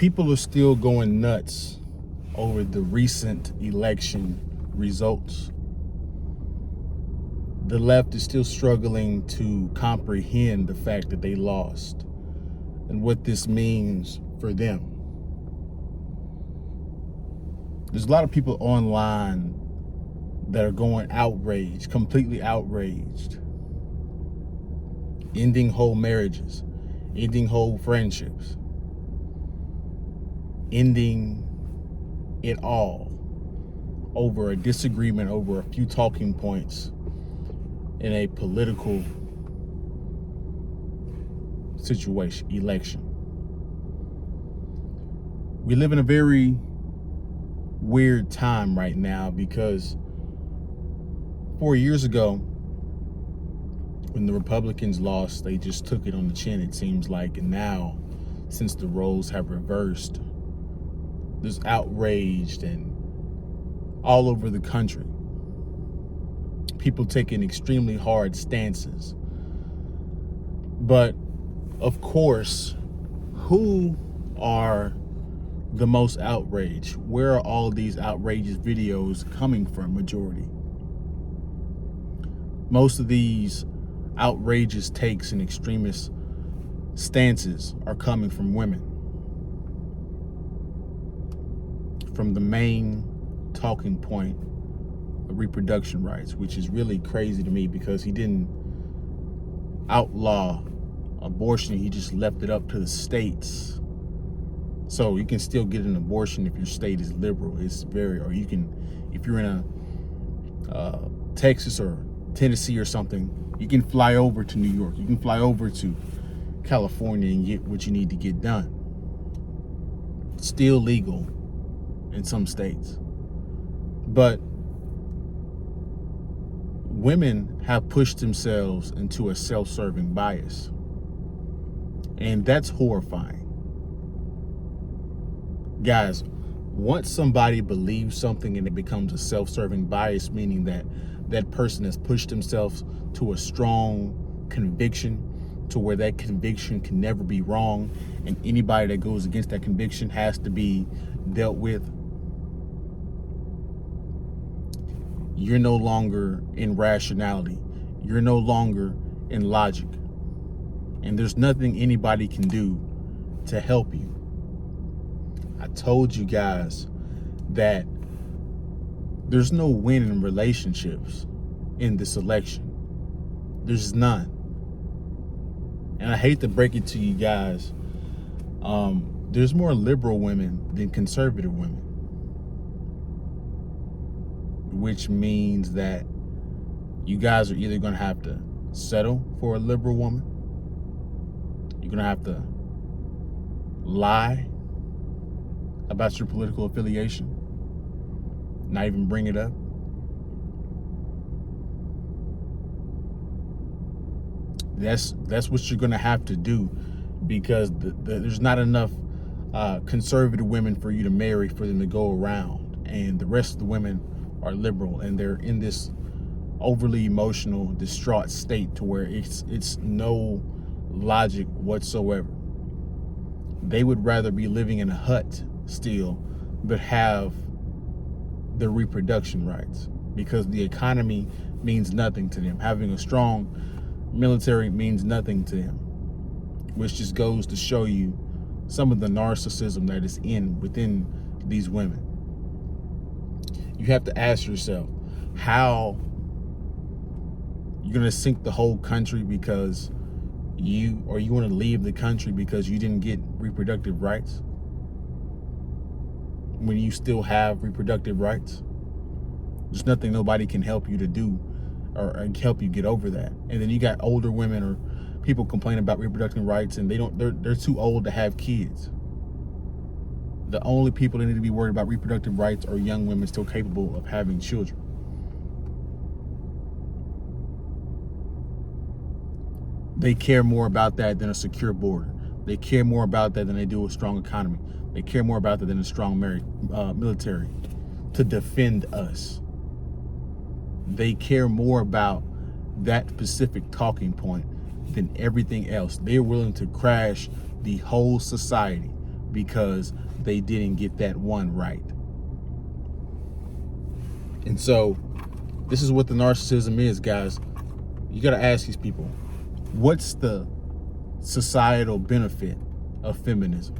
People are still going nuts over the recent election results. The left is still struggling to comprehend the fact that they lost and what this means for them. There's a lot of people online that are going outraged, completely outraged, ending whole marriages, ending whole friendships, ending it all over a disagreement over a few talking points in a political situation, election. We live in a very weird time right now because 4 years ago, when the Republicans lost, they just took it on the chin, it seems like. And now, since the roles have reversed, there's outraged and all over the country. People taking extremely hard stances. But, of course, who are the most outraged? Where are all these outrageous videos coming from, majority? Most of these outrageous takes and extremist stances are coming from women. From the main talking point of reproduction rights, which is really crazy to me because he didn't outlaw abortion, he just left it up to the states. So you can still get an abortion if your state is liberal. It's or you can, if you're in a Texas or Tennessee or something, you can fly over to New York. You can fly over to California and get what you need to get done. It's still legal in some states. But women have pushed themselves into a self-serving bias. And that's horrifying. Guys, once somebody believes something and it becomes a self-serving bias, meaning that that person has pushed themselves to a strong conviction to where that conviction can never be wrong, and anybody that goes against that conviction has to be dealt with, you're no longer in rationality. You're no longer in logic. And there's nothing anybody can do to help you. I told you guys that there's no win in relationships in this election. There's none. And I hate to break it to you guys, there's more liberal women than conservative women. Which means that you guys are either going to have to settle for a liberal woman, you're going to have to lie about your political affiliation, not even bring it up. That's what you're going to have to do, because there's not enough conservative women for you to marry for them to go around, and the rest of the women are liberal, and they're in this overly emotional, distraught state to where it's no logic whatsoever. They would rather be living in a hut still, but have their reproduction rights, because the economy means nothing to them. Having a strong military means nothing to them, which just goes to show you some of the narcissism that is within these women. You have to ask yourself, how you're going to sink the whole country because you want to leave the country because you didn't get reproductive rights when you still have reproductive rights? There's nothing nobody can help you to do or help you get over that. And then you got older women or people complaining about reproductive rights, and they're too old to have kids. The only people that need to be worried about reproductive rights are young women still capable of having children. They care more about that than a secure border. They care more about that than they do a strong economy. They care more about that than a strong military to defend us. They care more about that specific talking point than everything else. They're willing to crash the whole society because they didn't get that one right. And so this is what the narcissism is, guys. You got to ask these people, what's the societal benefit of feminism?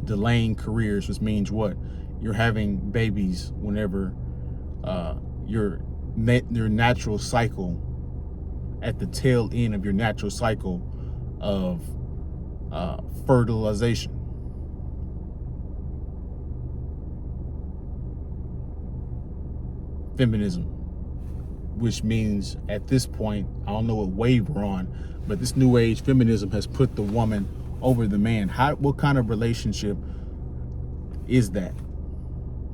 Delaying careers, which means what? You're having babies whenever your natural cycle, at the tail end of your natural cycle of fertilization. Feminism, which means at this point, I don't know what wave we're on, but this new age feminism has put the woman over the man. What kind of relationship is that?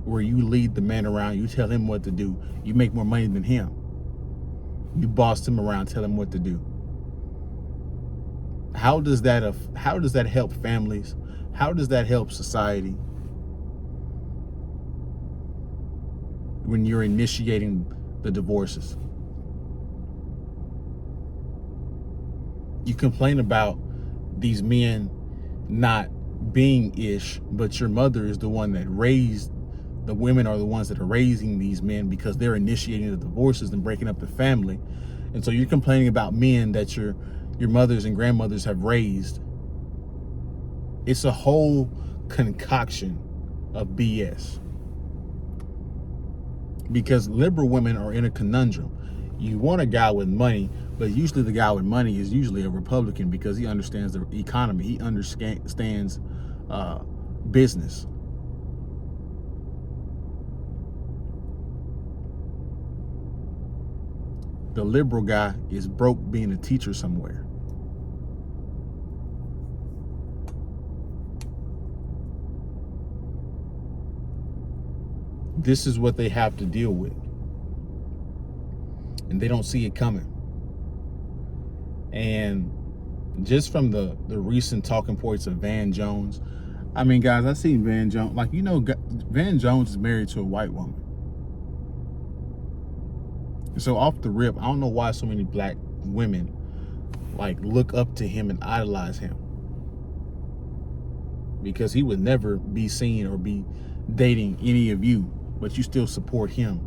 Where you lead the man around, you tell him what to do, you make more money than him, you boss him around, tell him what to do. How does that help families? How does that help society? When you're initiating the divorces, you complain about these men not being ish, but your mother is the one that raised the women, are the ones that are raising these men, because they're initiating the divorces and breaking up the family. And so you're complaining about men that your mothers and grandmothers have raised. It's a whole concoction of BS. Because liberal women are in a conundrum. You want a guy with money, but usually the guy with money is usually a Republican, because he understands the economy. He understands business. The liberal guy is broke being a teacher somewhere. This is what they have to deal with. And they don't see it coming. And just from the recent talking points of Van Jones, I mean, guys, I seen Van Jones. Like, you know, Van Jones is married to a white woman. So off the rip, I don't know why so many black women like look up to him and idolize him. Because he would never be seen or be dating any of you, but you still support him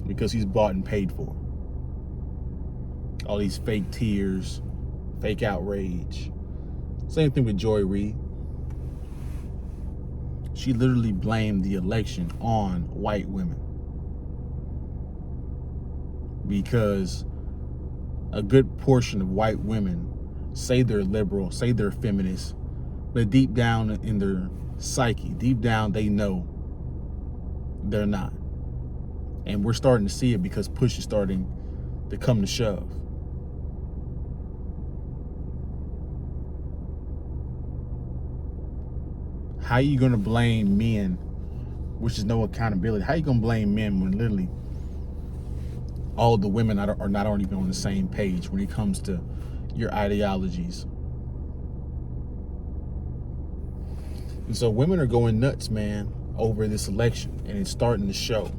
because he's bought and paid for. All these fake tears, fake outrage. Same thing with Joy Reid. She literally blamed the election on white women, because a good portion of white women say they're liberal, say they're feminist, but deep down in their psyche, deep down, they know they're not. And we're starting to see it because push is starting to come to shove. How are you going to blame men, which is no accountability? How are you going to blame men when literally all the women are not even on the same page when it comes to your ideologies? And so women are going nuts, man, over this election, and it's starting to show.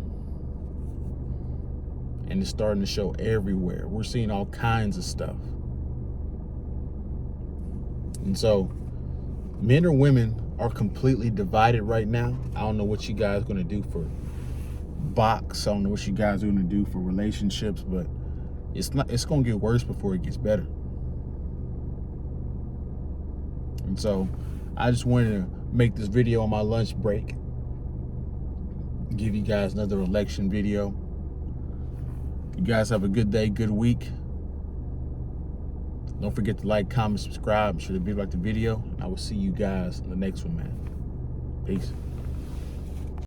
And it's starting to show everywhere. We're seeing all kinds of stuff. And so men or women are completely divided right now. I don't know what you guys are going to do for box. I don't know what you guys are going to do for relationships, but it's going to get worse before it gets better. And so I just wanted to make this video on my lunch break, give you guys another election video. You guys have a good day, good week. Don't forget to like, comment, subscribe. Should it be like the video? I will see you guys in the next one, man. Peace.